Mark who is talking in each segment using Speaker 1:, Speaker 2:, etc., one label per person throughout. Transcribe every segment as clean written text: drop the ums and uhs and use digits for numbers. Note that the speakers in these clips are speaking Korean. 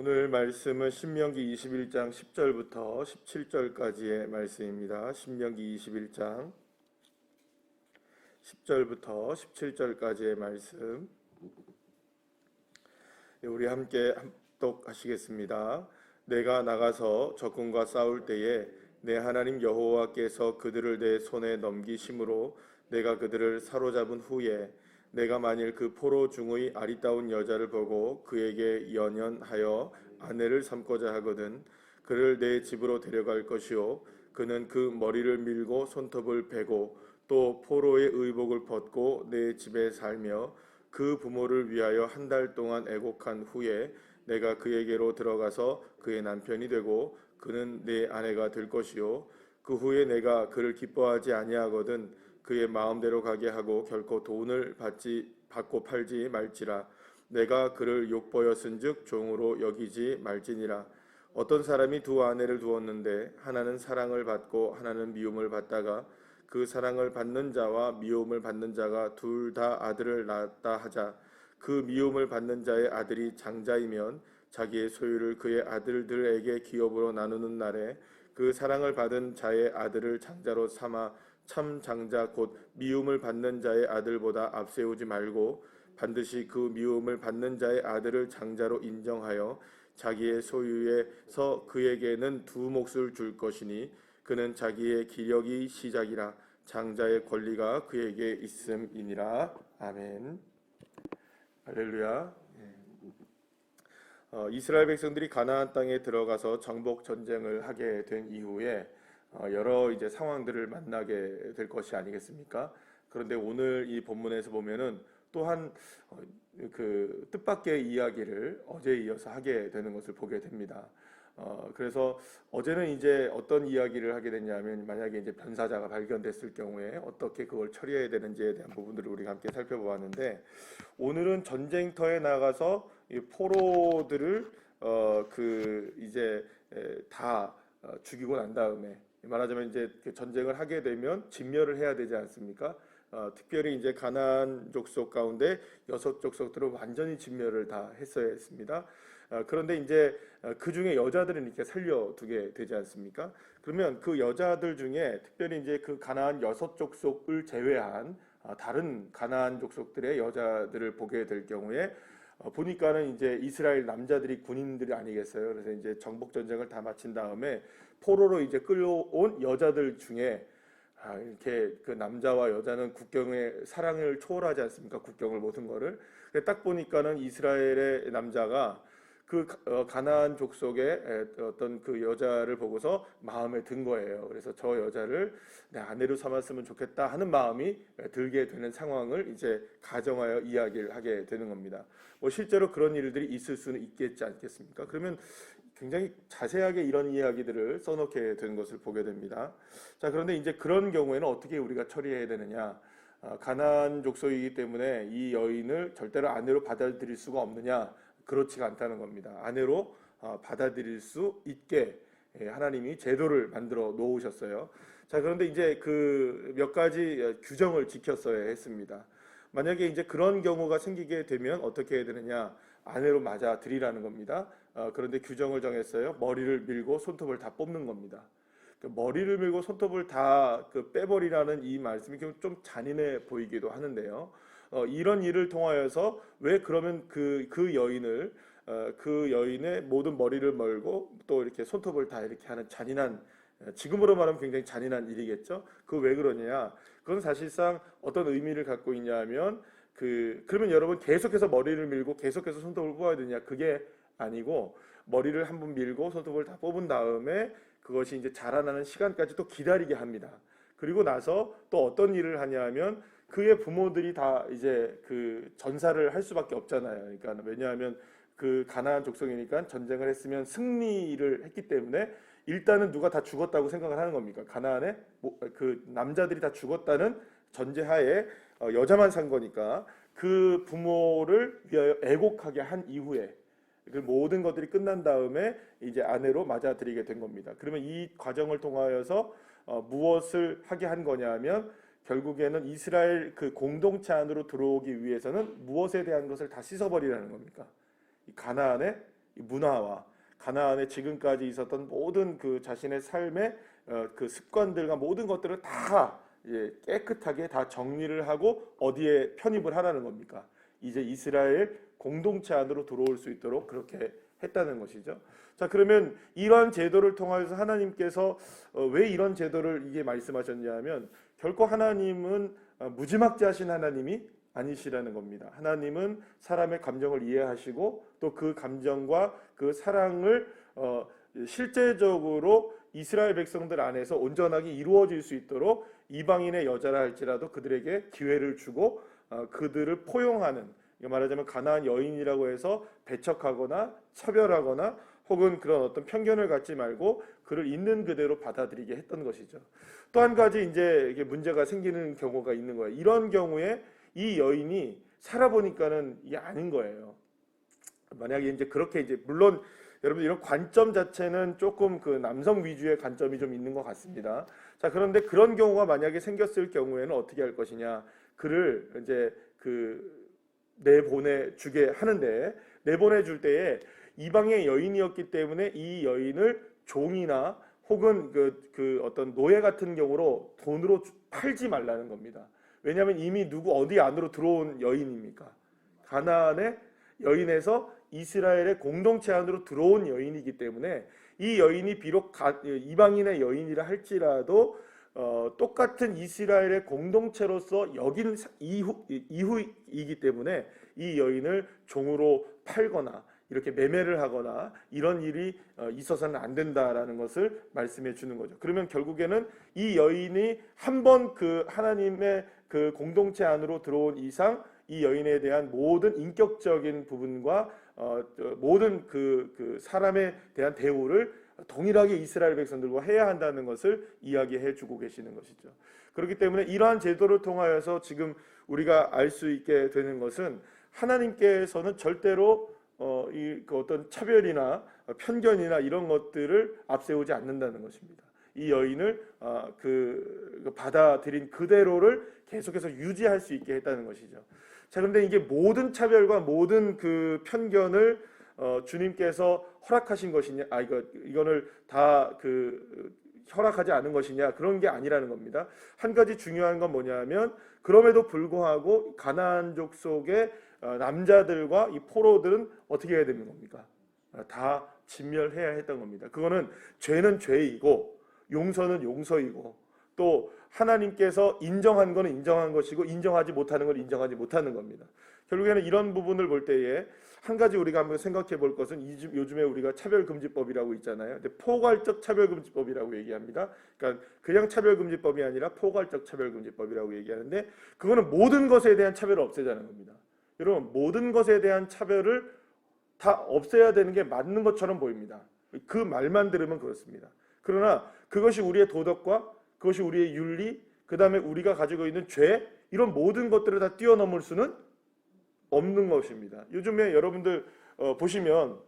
Speaker 1: 오늘 말씀은 신명기 21장 10절부터 17절까지의 말씀입니다. 신명기 21장 10절부터 17절까지의 말씀. 우리 함께 합독하시겠습니다. 내가 나가서 적군과 싸울 때에 내 하나님 여호와께서 그들을 내 손에 넘기심으로 내가 그들을 사로잡은 후에 내가 만일 그 포로 중의 아리따운 여자를 보고 그에게 연연하여 아내를 삼고자 하거든 그를 내 집으로 데려갈 것이요 그는 그 머리를 밀고 손톱을 베고 또 포로의 의복을 벗고 내 집에 살며 그 부모를 위하여 한 달 동안 애곡한 후에 내가 그에게로 들어가서 그의 남편이 되고 그는 내 아내가 될 것이요 그 후에 내가 그를 기뻐하지 아니하거든 그의 마음대로 가게 하고 결코 돈을 받고 팔지 말지라. 내가 그를 욕보였은즉 종으로 여기지 말지니라. 어떤 사람이 두 아내를 두었는데 하나는 사랑을 받고 하나는 미움을 받다가 그 사랑을 받는 자와 미움을 받는 자가 둘 다 아들을 낳았다 하자. 그 미움을 받는 자의 아들이 장자이면 자기의 소유를 그의 아들들에게 기업으로 나누는 날에 그 사랑을 받은 자의 아들을 장자로 삼아 참 장자 곧 미움을 받는 자의 아들보다 앞세우지 말고 반드시 그 미움을 받는 자의 아들을 장자로 인정하여 자기의 소유에서 그에게는 두 몫을 줄 것이니 그는 자기의 기력이 시작이라 장자의 권리가 그에게 있음이니라. 아멘. 할렐루야. 이스라엘 백성들이 가나안 땅에 들어가서 정복 전쟁을 하게 된 이후에 여러 이제 상황들을 만나게 될 것이 아니겠습니까? 그런데 오늘 이 본문에서 보면은 또한 그 뜻밖의 이야기를 어제에 이어서 하게 되는 것을 보게 됩니다. 그래서 어제는 이제 어떤 이야기를 하게 됐냐면 만약에 이제 변사자가 발견됐을 경우에 어떻게 그걸 처리해야 되는지에 대한 부분들을 우리가 함께 살펴보았는데 오늘은 전쟁터에 나가서 이 포로들을 그 이제 다 죽이고 난 다음에 말하자면 이제 전쟁을 하게 되면 진멸을 해야 되지 않습니까? 특별히 이제 가나안 족속 가운데 6족속들은 완전히 진멸을 다 했어야 했습니다. 그런데 이제 그 중에 여자들은 이렇게 살려두게 되지 않습니까? 그러면 그 여자들 중에 특별히 이제 그 가나안 6족속을 제외한 다른 가나안 족속들의 여자들을 보게 될 경우에 보니까는 이제 이스라엘 남자들이 군인들이 아니겠어요. 그래서 이제 정복 전쟁을 다 마친 다음에 포로로 이제 끌려온 여자들 중에 이렇게 그 남자와 여자는 국경의 사랑을 초월하지 않습니까? 국경을 모든 거를. 딱 보니까는 이스라엘의 남자가 그 가나안 족속의 어떤 그 여자를 보고서 마음에 든 거예요. 그래서 저 여자를 내 아내로 삼았으면 좋겠다 하는 마음이 들게 되는 상황을 이제 가정하여 이야기를 하게 되는 겁니다. 뭐 실제로 그런 일들이 있을 수는 있겠지 않겠습니까? 그러면 굉장히 자세하게 이런 이야기들을 써놓게 된 것을 보게 됩니다. 자, 그런데 이제 그런 경우에는 어떻게 우리가 처리해야 되느냐? 가나안 족속이기 때문에 이 여인을 절대로 아내로 받아들일 수가 없느냐? 그렇지가 않다는 겁니다. 아내로 받아들일 수 있게 하나님이 제도를 만들어 놓으셨어요. 자, 그런데 이제 그 몇 가지 규정을 지켰어야 했습니다. 만약에 이제 그런 경우가 생기게 되면 어떻게 해야 되느냐? 아내로 맞아들이라는 겁니다. 그런데 규정을 정했어요. 머리를 밀고 손톱을 다 뽑는 겁니다. 머리를 밀고 손톱을 다 빼버리라는 이 말씀이 좀 잔인해 보이기도 하는데요. 이런 일을 통하여서 왜 그러면 그 여인을 그 여인의 모든 머리를 멀고 또 이렇게 손톱을 다 이렇게 하는 잔인한 지금으로 말하면 굉장히 잔인한 일이겠죠. 그 왜 그러냐? 그건 사실상 어떤 의미를 갖고 있냐면 그러면 여러분 계속해서 머리를 밀고 계속해서 손톱을 뽑아야 되냐? 그게 아니고 머리를 한번 밀고 손톱을 다 뽑은 다음에 그것이 이제 자라나는 시간까지 또 기다리게 합니다. 그리고 나서 또 어떤 일을 하냐면 그의 부모들이 다 이제 그 전사를 할 수밖에 없잖아요. 그러니까 왜냐하면 그 가나안 족속이니까 전쟁을 했으면 승리를 했기 때문에 일단은 누가 다 죽었다고 생각을 하는 겁니까? 가나안에 그 남자들이 다 죽었다는 전제하에 여자만 산 거니까 그 부모를 위하여 애곡하게 한 이후에 그 모든 것들이 끝난 다음에 이제 아내로 맞아들이게 된 겁니다. 그러면 이 과정을 통하여서 무엇을 하게 한 거냐면 결국에는 이스라엘 그 공동체 안으로 들어오기 위해서는 무엇에 대한 것을 다 씻어버리라는 겁니까? 이 가나안의 문화와 가나안에 지금까지 있었던 모든 그 자신의 삶의 그 습관들과 모든 것들을 다 깨끗하게 다 정리를 하고 어디에 편입을 하라는 겁니까? 이제 이스라엘 공동체 안으로 들어올 수 있도록 그렇게 했다는 것이죠. 자, 그러면 이러한 제도를 통해서 하나님께서 왜 이런 제도를 이게 말씀하셨냐면 결코 하나님은 무지막지하신 하나님이 아니시라는 겁니다. 하나님은 사람의 감정을 이해하시고 또 그 감정과 그 사랑을 실제적으로 이스라엘 백성들 안에서 온전하게 이루어질 수 있도록 이방인의 여자라 할지라도 그들에게 기회를 주고 그들을 포용하는, 말하자면 가나안 여인이라고 해서 배척하거나 차별하거나 혹은 그런 어떤 편견을 갖지 말고 그를 있는 그대로 받아들이게 했던 것이죠. 또 한 가지 이제 이게 문제가 생기는 경우가 있는 거예요. 이런 경우에 이 여인이 살아보니까는 이게 아닌 거예요. 만약에 이제 그렇게 이제 물론 여러분 이런 관점 자체는 조금 그 남성 위주의 관점이 좀 있는 것 같습니다. 자, 그런데 그런 경우가 만약에 생겼을 경우에는 어떻게 할 것이냐? 그를 이제 그 내보내 주게 하는데 내보내 줄 때에 이방의 여인이었기 때문에 이 여인을 종이나 혹은 그 어떤 노예 같은 경우로 돈으로 팔지 말라는 겁니다. 왜냐하면 이미 누구 어디 안으로 들어온 여인입니까? 가나안의 여인에서 이스라엘의 공동체 안으로 들어온 여인이기 때문에 이 여인이 비록 이방인의 여인이라 할지라도 똑같은 이스라엘의 공동체로서 여긴 이후이기 때문에 이 여인을 종으로 팔거나 이렇게 매매를 하거나 이런 일이 있어서는 안 된다라는 것을 말씀해 주는 거죠. 그러면 결국에는 이 여인이 한번 그 하나님의 그 공동체 안으로 들어온 이상 이 여인에 대한 모든 인격적인 부분과 모든 그 사람에 대한 대우를 동일하게 이스라엘 백성들과 해야 한다는 것을 이야기해 주고 계시는 것이죠. 그렇기 때문에 이러한 제도를 통하여서 지금 우리가 알 수 있게 되는 것은 하나님께서는 절대로 그 어떤 차별이나 편견이나 이런 것들을 앞세우지 않는다는 것입니다. 이 여인을 받아들인 그대로를 계속해서 유지할 수 있게 했다는 것이죠. 자, 그런데 이게 모든 차별과 모든 그 편견을 주님께서 허락하신 것이냐, 이거를 다 허락하지 않은 것이냐, 그런 게 아니라는 겁니다. 한 가지 중요한 건 뭐냐면 그럼에도 불구하고 가나안족 속의 남자들과 이 포로들은 어떻게 해야 되는 겁니까? 다 진멸해야 했던 겁니다. 그거는 죄는 죄이고 용서는 용서이고 또 하나님께서 인정한 것은 인정한 것이고 인정하지 못하는 건 인정하지 못하는 겁니다. 결국에는 이런 부분을 볼 때에 한 가지 우리가 한번 생각해 볼 것은 요즘에 우리가 차별금지법이라고 있잖아요. 근데 포괄적 차별금지법이라고 얘기합니다. 그러니까 그냥 차별금지법이 아니라 포괄적 차별금지법이라고 얘기하는데 그거는 모든 것에 대한 차별을 없애자는 겁니다. 여러분, 모든 것에 대한 차별을 다 없애야 되는 게 맞는 것처럼 보입니다. 그 말만 들으면 그렇습니다. 그러나 그것이 우리의 도덕과 그것이 우리의 윤리, 그 다음에 우리가 가지고 있는 죄, 이런 모든 것들을 다 뛰어넘을 수는 없는 것입니다. 요즘에 여러분들 보시면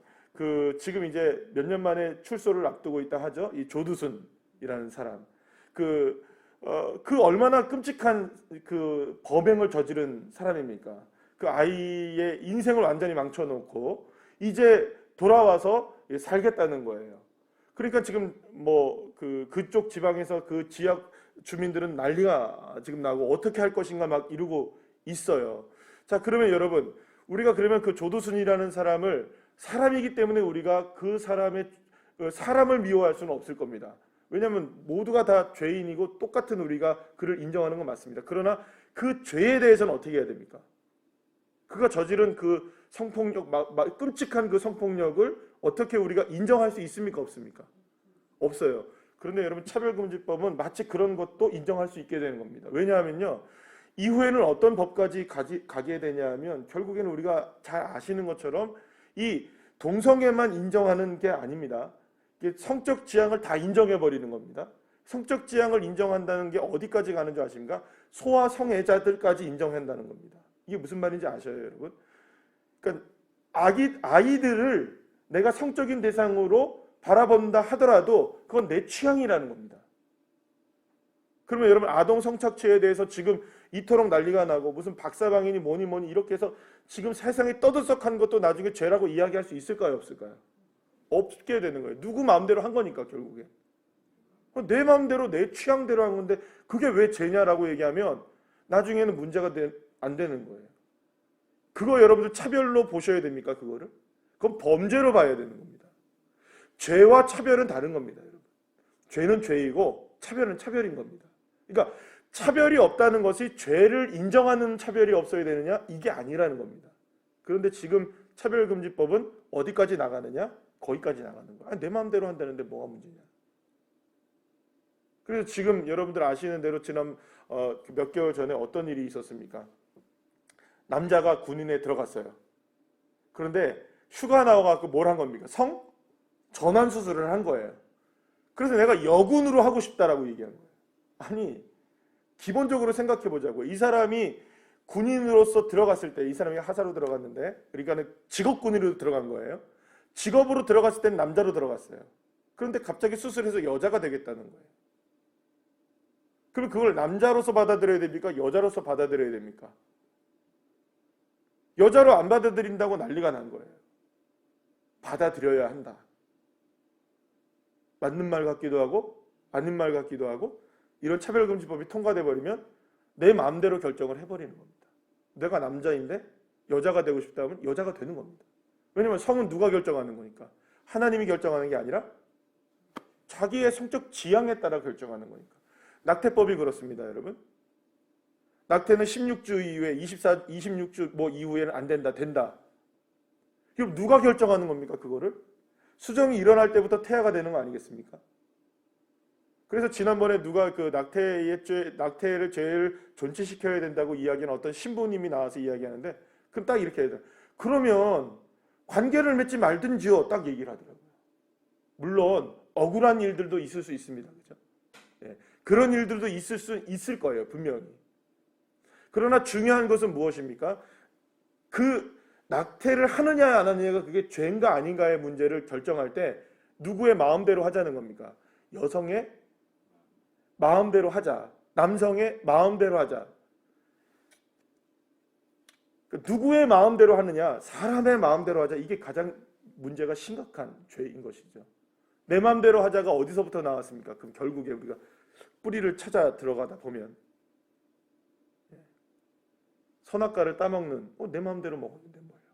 Speaker 1: 지금 이제 몇 년 만에 출소를 앞두고 있다 하죠. 이 조두순이라는 사람. 그 얼마나 끔찍한 그 범행을 저지른 사람입니까? 그 아이의 인생을 완전히 망쳐놓고 이제 돌아와서 살겠다는 거예요. 그러니까 지금 그쪽 지방에서 그 지역 주민들은 난리가 지금 나고 어떻게 할 것인가 막 이러고 있어요. 자, 그러면 여러분, 우리가 그러면 그 조두순이라는 사람을 사람이기 때문에 우리가 그 사람을 미워할 수는 없을 겁니다. 왜냐하면 모두가 다 죄인이고 똑같은 우리가 그를 인정하는 건 맞습니다. 그러나 그 죄에 대해서는 어떻게 해야 됩니까? 그가 저지른 그 성폭력, 끔찍한 그 성폭력을 어떻게 우리가 인정할 수 있습니까? 없습니까? 없어요. 그런데 여러분, 차별금지법은 마치 그런 것도 인정할 수 있게 되는 겁니다. 왜냐하면요, 이후에는 어떤 법까지 가게 되냐면 결국에는 우리가 잘 아시는 것처럼 이 동성애만 인정하는 게 아닙니다. 성적 지향을 다 인정해버리는 겁니다. 성적 지향을 인정한다는 게 어디까지 가는 줄 아십니까? 소아 성애자들까지 인정한다는 겁니다. 이게 무슨 말인지 아셔요, 여러분? 그러니까 아이들을 내가 성적인 대상으로 바라본다 하더라도 그건 내 취향이라는 겁니다. 그러면 여러분, 아동 성착취에 대해서 지금 이토록 난리가 나고 무슨 박사방이니 뭐니 이렇게 해서 지금 세상에 떠들썩한 것도 나중에 죄라고 이야기할 수 있을까요, 없을까요? 없게 되는 거예요. 누구 마음대로 한 거니까 결국에. 내 마음대로 내 취향대로 한 건데 그게 왜 죄냐라고 얘기하면 나중에는 문제가 안 되는 거예요. 그거 여러분들 차별로 보셔야 됩니까? 그거를? 그건 범죄로 봐야 되는 겁니다. 죄와 차별은 다른 겁니다, 여러분. 죄는 죄이고 차별은 차별인 겁니다. 그러니까 차별이 없다는 것이 죄를 인정하는 차별이 없어야 되느냐? 이게 아니라는 겁니다. 그런데 지금 차별금지법은 어디까지 나가느냐? 거기까지 나가는 거야. 내 마음대로 한다는데 뭐가 문제냐? 그래서 지금 여러분들 아시는 대로 지난 몇 개월 전에 어떤 일이 있었습니까? 남자가 군인에 들어갔어요. 그런데 휴가 나와갖고 뭘 한 겁니까? 전환 수술을 한 거예요. 그래서 내가 여군으로 하고 싶다라고 얘기한 거예요. 아니, 기본적으로 생각해 보자고요. 이 사람이 군인으로서 들어갔을 때, 이 사람이 하사로 들어갔는데, 그러니까 직업군인으로 들어간 거예요. 직업으로 들어갔을 때는 남자로 들어갔어요. 그런데 갑자기 수술해서 여자가 되겠다는 거예요. 그럼 그걸 남자로서 받아들여야 됩니까? 여자로서 받아들여야 됩니까? 여자로 안 받아들인다고 난리가 난 거예요. 받아들여야 한다. 맞는 말 같기도 하고 아닌 말 같기도 하고 이런 차별금지법이 통과돼 버리면 내 마음대로 결정을 해버리는 겁니다. 내가 남자인데 여자가 되고 싶다면 여자가 되는 겁니다. 왜냐하면 성은 누가 결정하는 거니까. 하나님이 결정하는 게 아니라 자기의 성적 지향에 따라 결정하는 거니까. 낙태법이 그렇습니다, 여러분. 낙태는 16주 이후에 26주 이후에는 안 된다, 된다. 그럼 누가 결정하는 겁니까, 그거를? 수정이 일어날 때부터 태아가 되는 거 아니겠습니까? 그래서 지난번에 누가 그 낙태를 죄를 존치시켜야 된다고 이야기하는 어떤 신부님이 나와서 이야기하는데, 그럼 딱 이렇게 해야 돼. 그러면 관계를 맺지 말든지요, 딱 얘기를 하더라고요. 물론 억울한 일들도 있을 수 있습니다, 그죠? 예, 그런 일들도 있을 거예요, 분명히. 그러나 중요한 것은 무엇입니까? 그 낙태를 하느냐 안 하느냐가 그게 죄인가 아닌가의 문제를 결정할 때 누구의 마음대로 하자는 겁니까? 여성의 마음대로 하자. 남성의 마음대로 하자. 누구의 마음대로 하느냐? 사람의 마음대로 하자. 이게 가장 문제가 심각한 죄인 것이죠. 내 마음대로 하자가 어디서부터 나왔습니까? 그럼 결국에 우리가 뿌리를 찾아 들어가다 보면 선악과를 따먹는 내 마음대로 먹었는데 뭐예요.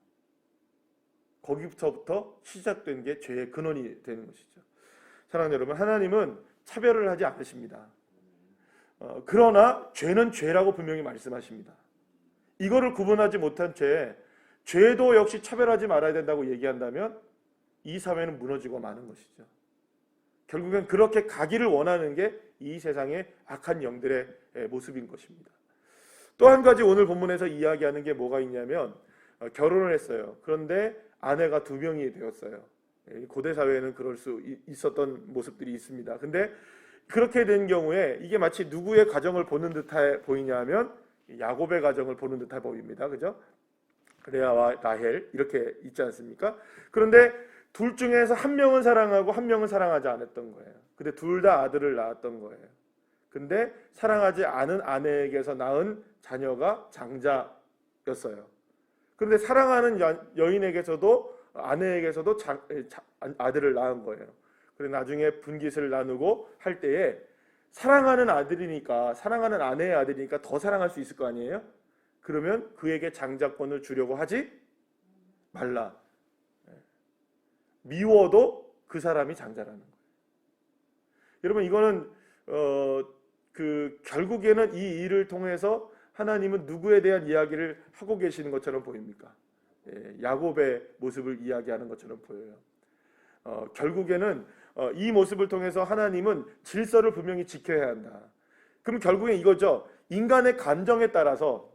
Speaker 1: 거기부터 시작된 게 죄의 근원이 되는 것이죠. 사랑하는 여러분, 하나님은 차별을 하지 않으십니다. 그러나 죄는 죄라고 분명히 말씀하십니다. 이거를 구분하지 못한 죄도 역시 차별하지 말아야 된다고 얘기한다면 이 사회는 무너지고 마는 것이죠. 결국엔 그렇게 가기를 원하는 게 이 세상의 악한 영들의 모습인 것입니다. 또 한 가지 오늘 본문에서 이야기하는 게 뭐가 있냐면 결혼을 했어요. 그런데 아내가 2명이 되었어요. 고대 사회에는 그럴 수 있었던 모습들이 있습니다. 근데 그렇게 된 경우에 이게 마치 누구의 가정을 보는 듯해 보이냐 하면 야곱의 가정을 보는 듯해 보입니다. 그죠? 레아와 라헬 이렇게 있지 않습니까? 그런데 둘 중에서 한 명은 사랑하고 한 명은 사랑하지 않았던 거예요. 근데 둘 다 아들을 낳았던 거예요. 근데 사랑하지 않은 아내에게서 낳은 자녀가 장자였어요. 그런데 사랑하는 여인에게서도 아내에게서도 아들을 낳은 거예요. 그래서 나중에 분깃을 나누고 할 때에 사랑하는 아들이니까, 사랑하는 아내의 아들이니까 더 사랑할 수 있을 거 아니에요? 그러면 그에게 장자권을 주려고 하지 말라. 미워도 그 사람이 장자라는 거예요. 여러분, 이거는 결국에는 이 일을 통해서 하나님은 누구에 대한 이야기를 하고 계시는 것처럼 보입니까? 야곱의 모습을 이야기하는 것처럼 보여요. 결국에는 이 모습을 통해서 하나님은 질서를 분명히 지켜야 한다. 그럼 결국엔 이거죠. 인간의 감정에 따라서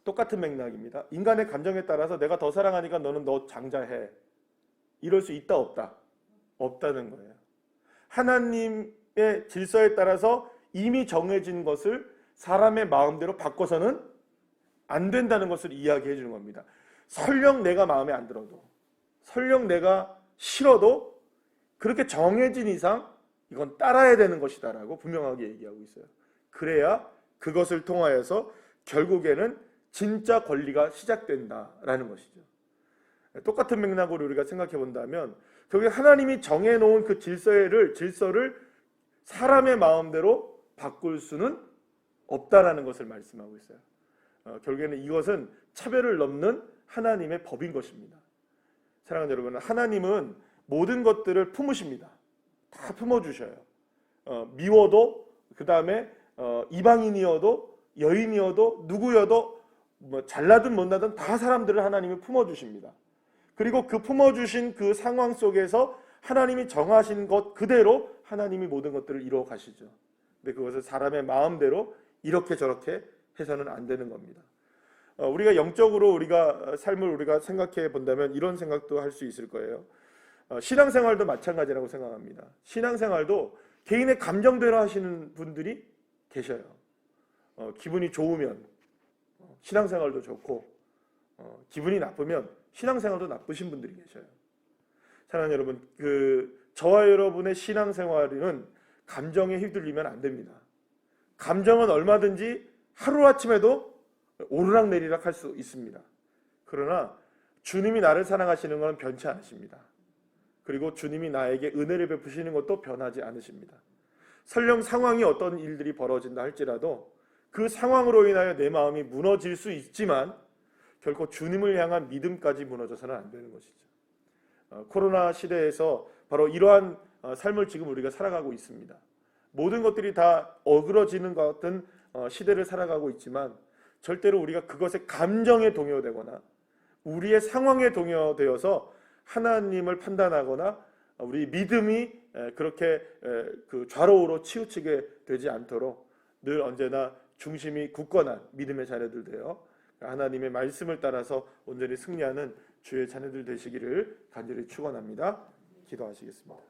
Speaker 1: 똑같은 맥락입니다. 인간의 감정에 따라서 내가 더 사랑하니까 너는 너 장자해. 이럴 수 있다 없다? 없다는 거예요. 하나님의 질서에 따라서 이미 정해진 것을 사람의 마음대로 바꿔서는 안 된다는 것을 이야기해 주는 겁니다. 설령 내가 마음에 안 들어도, 설령 내가 싫어도 그렇게 정해진 이상 이건 따라야 되는 것이다라고 분명하게 얘기하고 있어요. 그래야 그것을 통하여서 결국에는 진짜 권리가 시작된다라는 것이죠. 똑같은 맥락으로 우리가 생각해 본다면 결국에 하나님이 정해놓은 그 질서를 사람의 마음대로 바꿀 수는 없다라는 것을 말씀하고 있어요. 결국에는 이것은 차별을 넘는 하나님의 법인 것입니다. 사랑하는 여러분, 하나님은 모든 것들을 품으십니다. 다 품어주셔요. 미워도, 그 다음에 이방인이어도, 여인이어도, 누구여도, 뭐 잘나든 못나든 다 사람들을 하나님이 품어주십니다. 그리고 그 품어주신 그 상황 속에서 하나님이 정하신 것 그대로 하나님이 모든 것들을 이루어 가시죠. 근데 그것을 사람의 마음대로 이렇게 저렇게 해서는 안 되는 겁니다. 우리가 영적으로 우리가 삶을 우리가 생각해 본다면 이런 생각도 할 수 있을 거예요. 신앙생활도 마찬가지라고 생각합니다. 신앙생활도 개인의 감정대로 하시는 분들이 계셔요. 기분이 좋으면 신앙생활도 좋고, 기분이 나쁘면 신앙생활도 나쁘신 분들이 계셔요. 사랑하는 여러분, 저와 여러분의 신앙생활은 감정에 휘둘리면 안 됩니다. 감정은 얼마든지 하루아침에도 오르락내리락 할 수 있습니다. 그러나 주님이 나를 사랑하시는 것은 변치 않으십니다. 그리고 주님이 나에게 은혜를 베푸시는 것도 변하지 않으십니다. 설령 상황이 어떤 일들이 벌어진다 할지라도 그 상황으로 인하여 내 마음이 무너질 수 있지만 결코 주님을 향한 믿음까지 무너져서는 안 되는 것이죠. 코로나 시대에서 바로 이러한 삶을 지금 우리가 살아가고 있습니다. 모든 것들이 다 어그러지는 것 같은 시대를 살아가고 있지만 절대로 우리가 그것에 감정에 동요되거나 우리의 상황에 동요되어서 하나님을 판단하거나 우리 믿음이 그렇게 그 좌로우로 치우치게 되지 않도록 늘 언제나 중심이 굳건한 믿음의 자녀들 되어 하나님의 말씀을 따라서 온전히 승리하는 주의 자녀들 되시기를 간절히 축원합니다. 기도하시겠습니다.